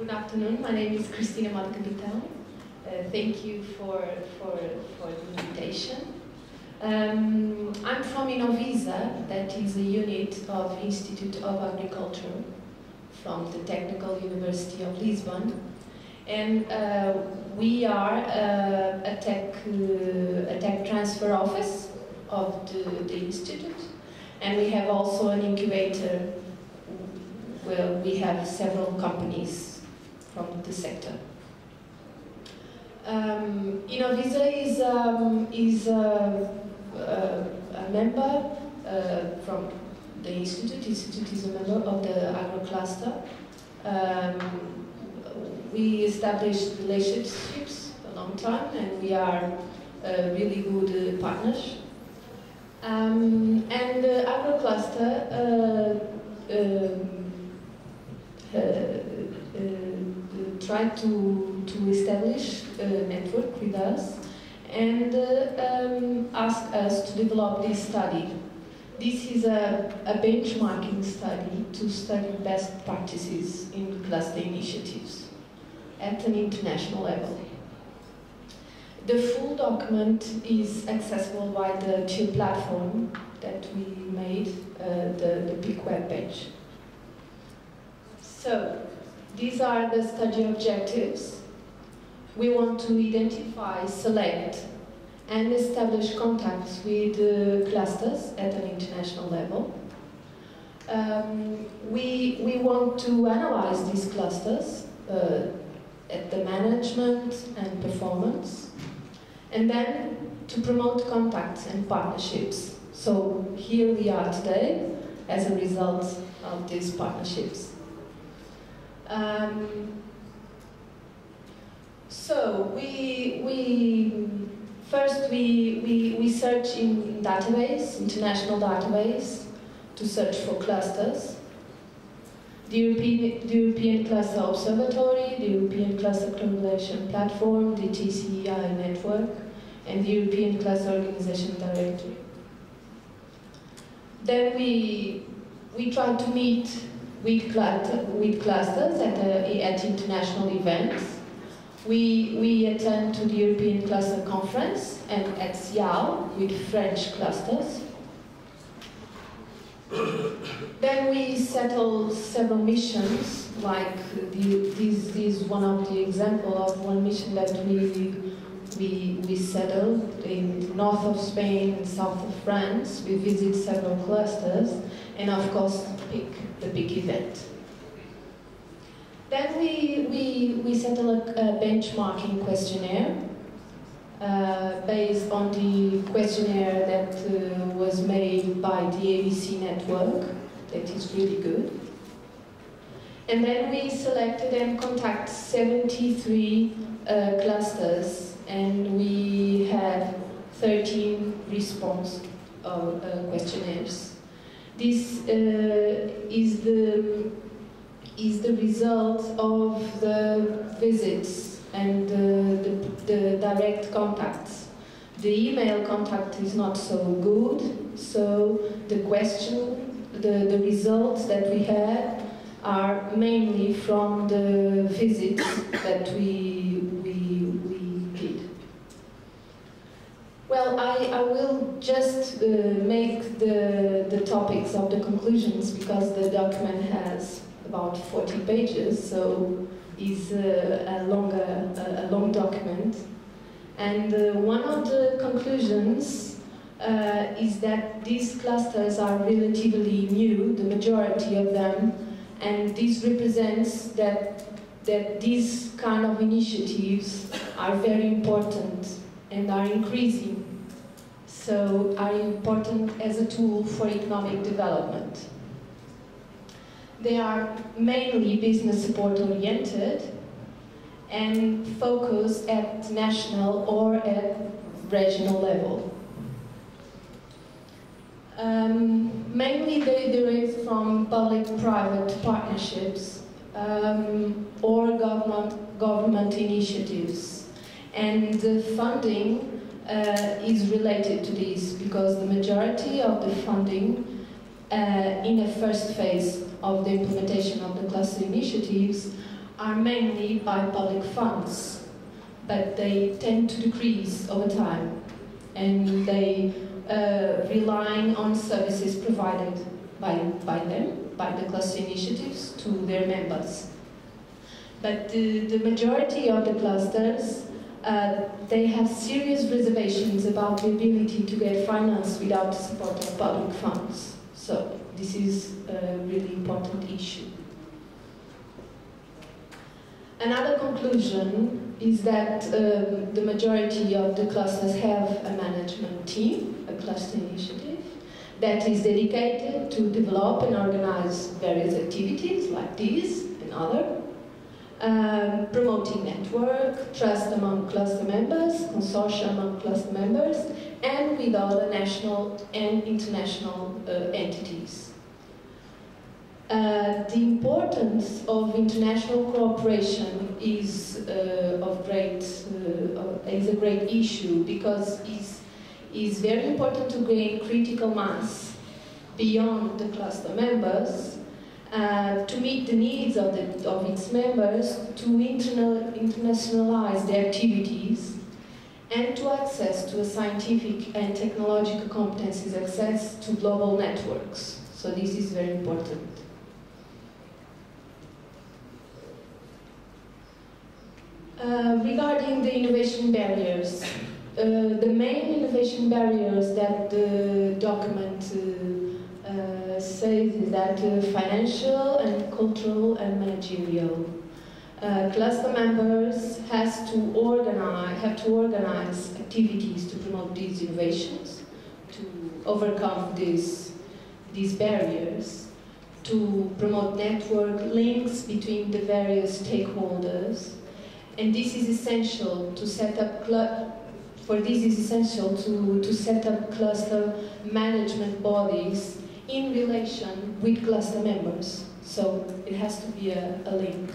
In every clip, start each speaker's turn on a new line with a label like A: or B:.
A: Good afternoon. My name is Cristina Mota, Capitão. Thank you for the invitation. I'm from Inovisa, that is a unit of Institute of Agriculture from the Technical University of Lisbon, and we are a tech transfer office of the institute, and we have also an incubator where we have several companies from the sector. Inovisa is a member from the institute. Institute is a member of the agro cluster. We established relationships a long time, and we are really good partners. And the agro cluster tried to establish a network with us and asked us to develop this study. This is a benchmarking study to study best practices in cluster initiatives at an international level. The full document is accessible by the Chill platform that we made, the big web page. So, these are the study objectives. We want to identify, select, and establish contacts with clusters at an international level. We want to analyze these clusters at the management and performance, and then to promote contacts and partnerships. So here we are today as a result of these partnerships. So we search in database, international database, to search for clusters. The European Cluster Observatory, the European Cluster Correlation Platform, the TCEI network, and the European Cluster Organization Directory. Then we try to meet with clusters at international events. We attend to the European Cluster Conference and at CIAL with French clusters. Then we settle several missions, like this is one of the example of one mission that we settled in north of Spain and south of France. We visit several clusters and of course pick the big event. Then we settle a benchmarking questionnaire based on the questionnaire that was made by the ABC network, that is really good. And then we selected and contact 73 clusters, and we had 13 response questionnaires. This is the result of the visits and the direct contacts. The email contact is not so good, so the results that we had are mainly from the visits that we did. Well, I will just make the topics of the conclusions, because the document has about 40 pages, so it's a long document. And one of the conclusions is that these clusters are relatively new, the majority of them, and this represents that these kind of initiatives are very important and are increasing, so are important as a tool for economic development. They are mainly business support oriented and focus at national or at regional level. Mainly they derive from public-private partnerships or government initiatives, and the funding is related to this, because the majority of the funding in the first phase of the implementation of the cluster initiatives are mainly by public funds, but they tend to decrease over time, and they relying on services provided by the cluster initiatives, to their members. But the majority of the clusters, they have serious reservations about the ability to get finance without the support of public funds. So this is a really important issue. Another conclusion is that the majority of the clusters have a management team, a cluster initiative, that is dedicated to develop and organize various activities like these and other, promoting network, trust among cluster members, consortia among cluster members, and with other national and international entities. The importance of international cooperation is a great issue, because it's very important to gain critical mass beyond the cluster members, to meet the needs of its members, to internationalize their activities, and to access to a scientific and technological competencies, access to global networks. So this is very important. Regarding the innovation barriers, the main innovation barriers that the document says is that financial and cultural and managerial. Cluster members have to organize activities to promote these innovations, to overcome these barriers, to promote network links between the various stakeholders. And this is essential to set up to set up cluster management bodies in relation with cluster members. So it has to be a link.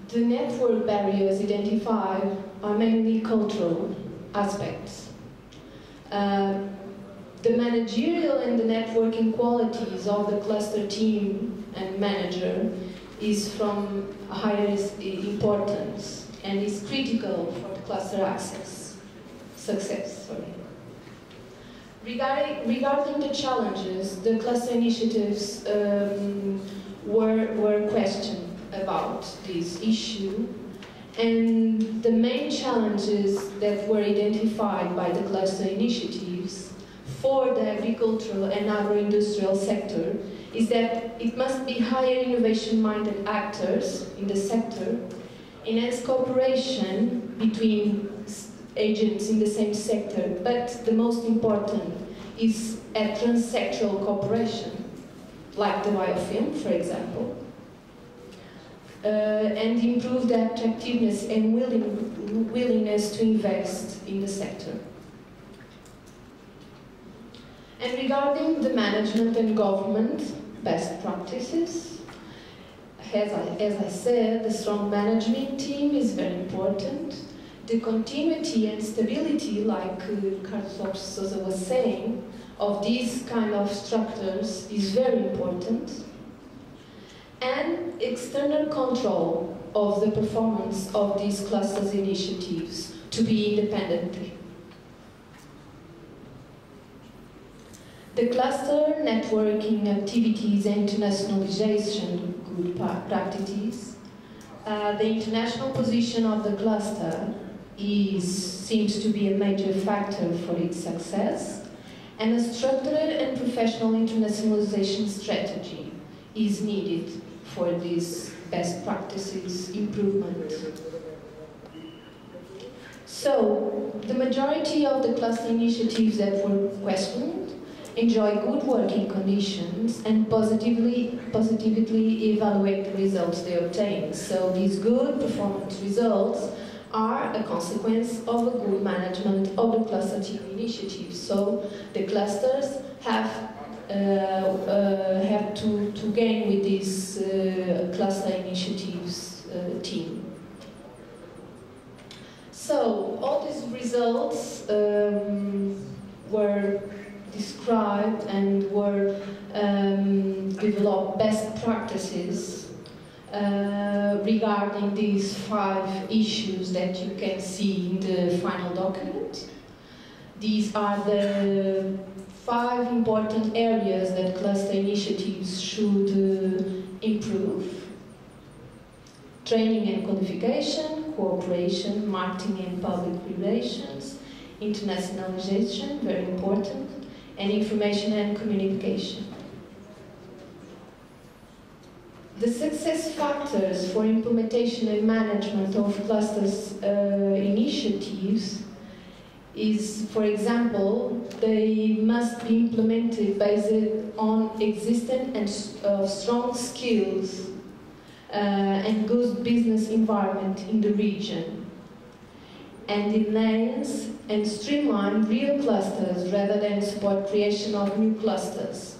A: The network barriers identified are mainly cultural aspects. The managerial and the networking qualities of the cluster team and manager is from highest importance and is critical for the cluster success. Regarding the challenges, the cluster initiatives were questioned about this issue, and the main challenges that were identified by the cluster initiatives for the agricultural and agro-industrial sector is that it must be higher innovation-minded actors in the sector, enhance cooperation between agents in the same sector, but the most important is a transsectoral cooperation, like the biofilm, for example, and improve the attractiveness and willingness to invest in the sector. And regarding the management and government best practices, as I said, the strong management team is very important. The continuity and stability, like Carlos Sousa was saying, of these kind of structures is very important. And external control of the performance of these clusters initiatives to be independent. The cluster networking activities and internationalization good practices. The international position of the cluster seems to be a major factor for its success, and a structured and professional internationalization strategy is needed for this best practices improvement. So, the majority of the cluster initiatives that were questioned enjoy good working conditions and positively evaluate the results they obtain. So these good performance results are a consequence of a good management of the cluster team initiatives. So the clusters have to gain with this cluster initiatives team. So all these results were described described and were developed best practices regarding these 5 issues that you can see in the final document. These are the 5 important areas that cluster initiatives should improve: training and qualification, cooperation, marketing and public relations, internationalization, very important, and information and communication. The success factors for implementation and management of clusters initiatives is, for example, they must be implemented based on existing and strong skills and good business environment in the region, and enhance and streamline real clusters rather than support creation of new clusters.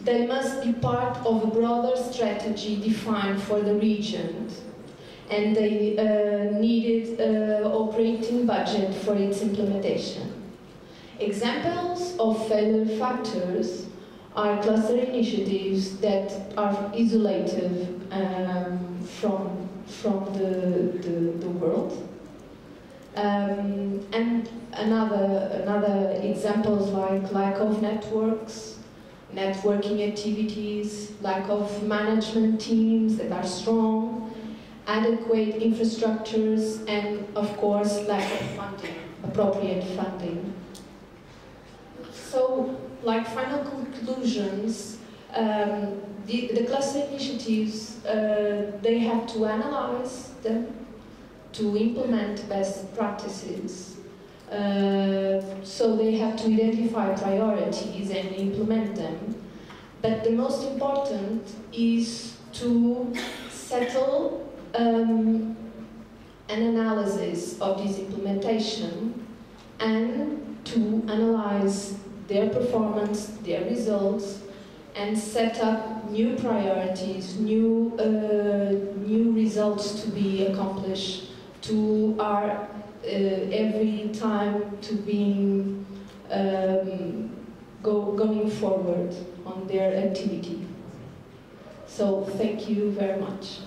A: They must be part of a broader strategy defined for the region, and they needed operating budget for its implementation. Examples of failure factors are cluster initiatives that are isolated from the world. And another examples like lack of networks, networking activities, lack of management teams that are strong, adequate infrastructures, and of course lack of funding, appropriate funding. So, like final conclusions, the cluster initiatives, they have to analyze them, to implement best practices. So they have to identify priorities and implement them. But the most important is to settle an analysis of this implementation and to analyze their performance, their results, and set up new priorities, new results to be accomplished, to our every time to being going forward on their activity. So thank you very much.